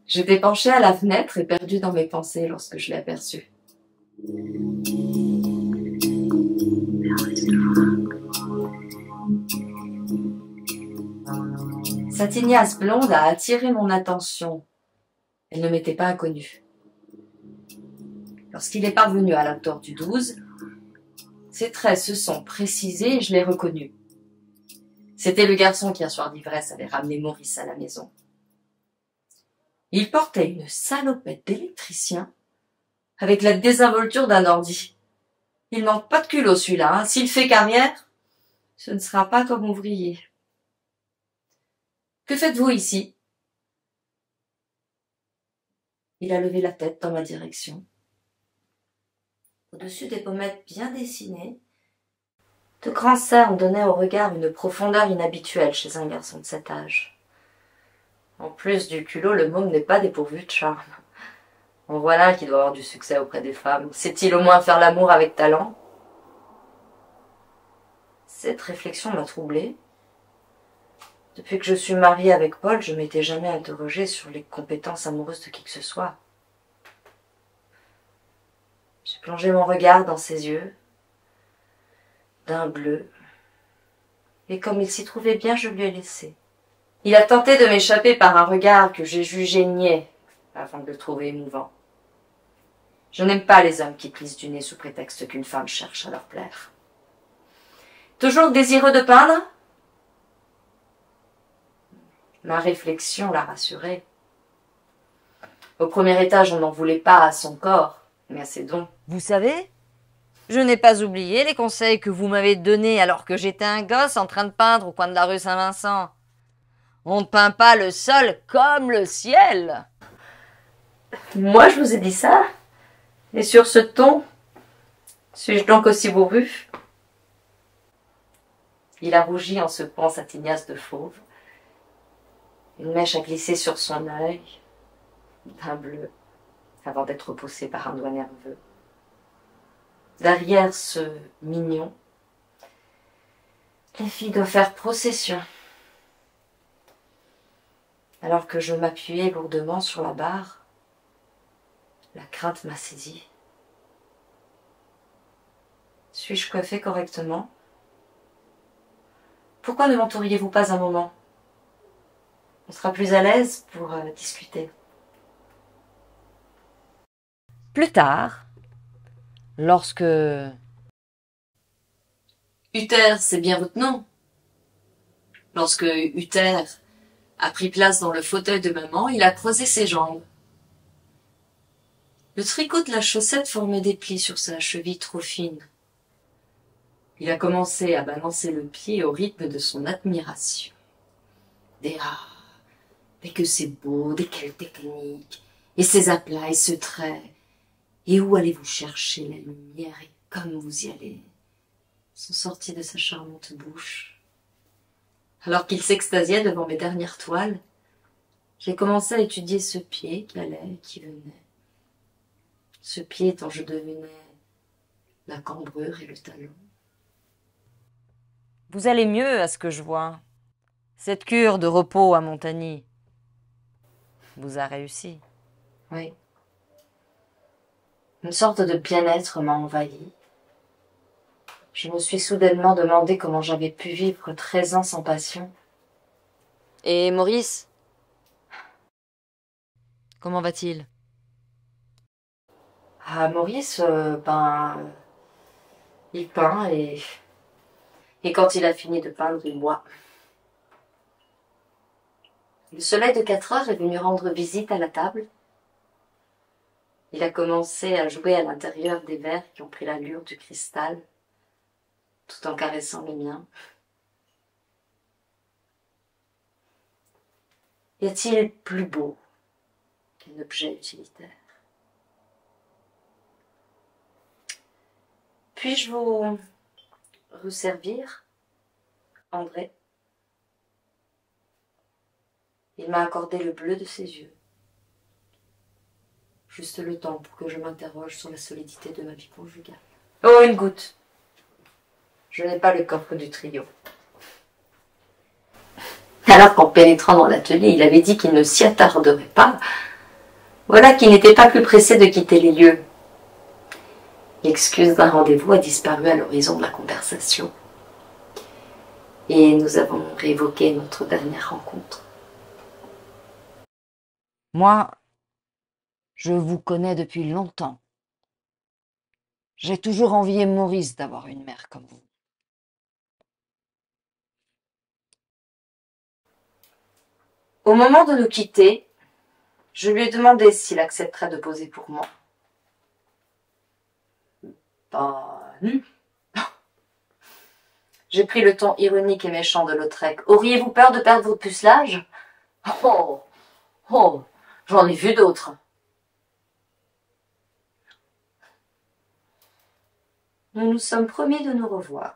J'étais penchée à la fenêtre et perdue dans mes pensées lorsque je l'ai aperçu. Sa tignasse blonde a attiré mon attention. Elle ne m'était pas inconnue. Lorsqu'il est parvenu à la hauteur du 12, ses traits se sont précisés et je l'ai reconnu. C'était le garçon qui, un soir d'ivresse, avait ramené Maurice à la maison. Il portait une salopette d'électricien avec la désinvolture d'un ordi. Il manque pas de culot celui-là, hein. S'il fait carrière, ce ne sera pas comme ouvrier. Que faites-vous ici? Il a levé la tête dans ma direction. Au-dessus des pommettes bien dessinées, de grands cernes donnaient au regard une profondeur inhabituelle chez un garçon de cet âge. En plus du culot, le môme n'est pas dépourvu de charme. En voilà qui doit avoir du succès auprès des femmes. Sait-il au moins faire l'amour avec talent? Cette réflexion m'a troublée. Depuis que je suis mariée avec Paul, je m'étais jamais interrogée sur les compétences amoureuses de qui que ce soit. J'ai plongé mon regard dans ses yeux, d'un bleu, et comme il s'y trouvait bien, je lui ai laissé. Il a tenté de m'échapper par un regard que j'ai jugé niais, afin de le trouver émouvant. Je n'aime pas les hommes qui plissent du nez sous prétexte qu'une femme cherche à leur plaire. Toujours désireux de peindre? Ma réflexion l'a rassuré. Au premier étage, on n'en voulait pas à son corps, mais à ses dons. Vous savez, je n'ai pas oublié les conseils que vous m'avez donnés alors que j'étais un gosse en train de peindre au coin de la rue Saint-Vincent. On ne peint pas le sol comme le ciel. Moi, je vous ai dit ça? Et sur ce ton, suis-je donc aussi bourru? Il a rougi en secouant sa tignasse de fauve. Une mèche a glissé sur son œil, d'un bleu, avant d'être repoussée par un doigt nerveux. Derrière ce mignon, les filles doivent faire procession. Alors que je m'appuyais lourdement sur la barre, la crainte m'a saisie. Suis-je coiffée correctement? Pourquoi ne m'entouriez-vous pas un moment? On sera plus à l'aise pour discuter. Plus tard, lorsque... Uther, c'est bien votre nom. Lorsque Uther a pris place dans le fauteuil de maman, il a croisé ses jambes. Le tricot de la chaussette formait des plis sur sa cheville trop fine. Il a commencé à balancer le pied au rythme de son admiration. Mais que c'est beau, des quelles techniques, et ces aplats et ce trait. Et où allez-vous chercher la lumière, et comme vous y allez, sont sortis de sa charmante bouche. Alors qu'il s'extasiait devant mes dernières toiles, j'ai commencé à étudier ce pied qui allait et qui venait. Ce pied dont je devinais la cambrure et le talon. Vous allez mieux à ce que je vois. Cette cure de repos à Montagny vous a réussi. Oui. Une sorte de bien-être m'a envahi. Je me suis soudainement demandé comment j'avais pu vivre 13 ans sans passion. Et Maurice? Comment va-t-il? Ah, Maurice, il peint et quand il a fini de peindre, il boit. Le soleil de 4 heures est venu rendre visite à la table. Il a commencé à jouer à l'intérieur des verres qui ont pris l'allure du cristal, tout en caressant les miens. Y a-t-il plus beau qu'un objet utilitaire? Puis-je vous resservir, André? Il m'a accordé le bleu de ses yeux. Juste le temps pour que je m'interroge sur la solidité de ma vie conjugale. Oh, une goutte. Je n'ai pas le coffre du trio. Alors qu'en pénétrant dans l'atelier, il avait dit qu'il ne s'y attarderait pas, voilà qu'il n'était pas plus pressé de quitter les lieux. L'excuse d'un rendez-vous a disparu à l'horizon de la conversation. Et nous avons réévoqué notre dernière rencontre. Moi, je vous connais depuis longtemps. J'ai toujours envié Maurice d'avoir une mère comme vous. Au moment de nous quitter, je lui ai demandé s'il accepterait de poser pour moi. Non. J'ai pris le ton ironique et méchant de Lautrec. Auriez-vous peur de perdre votre pucelage? Oh, j'en ai vu d'autres. Nous nous sommes promis de nous revoir.